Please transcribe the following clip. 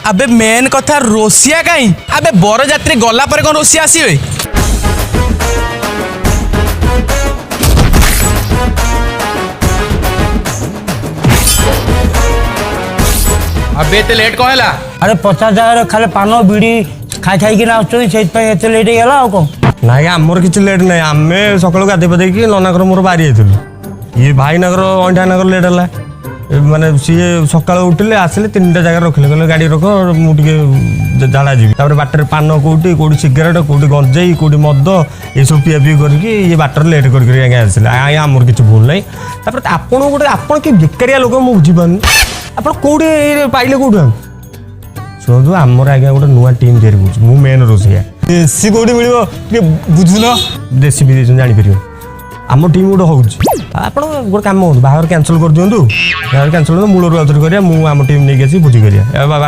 अबे मेन कथा रोसिया कहीं अबे बरजात्री गला पर कौन रोसिया आसीबे अबे एते लेट कौन है? अरे 50 जगह खाली पान बीड़ी खाई खाई आते लेट होगा आ कौन ना आमर किसी लेट ना आम सका गाधे पाधे ननाकर मोर बाहरी जाइलु ये भाई नगर अंठा नगर लेट है माने सी सका उठिले आसिले 3टा जगह रखिले कहले गाड़ी रख मुझे झाड़ा जी बाटर पान कौटी कौटी सिगरेट कौटी गंजेई कौटी मद ये सब पिया पी करके ये बाटर लेट करके आसिले आमर किसी भूल ना आपड़ गोटे आप बेकारिया लोक मुझे बुझीपार आप कौटे पाइले कौटू शुणु आमर आज्ञा गोटे नुआ टीम तैयारी मेन रोसैया देसी कौटी मिल बुझुन देसी भी जापर आम टीम गोटे होप गोटे कम बाहर कैंसल कर दिखाँ बाहर कैंसल मूलर आउथर करा मुझे टीम नहीं भोजी करा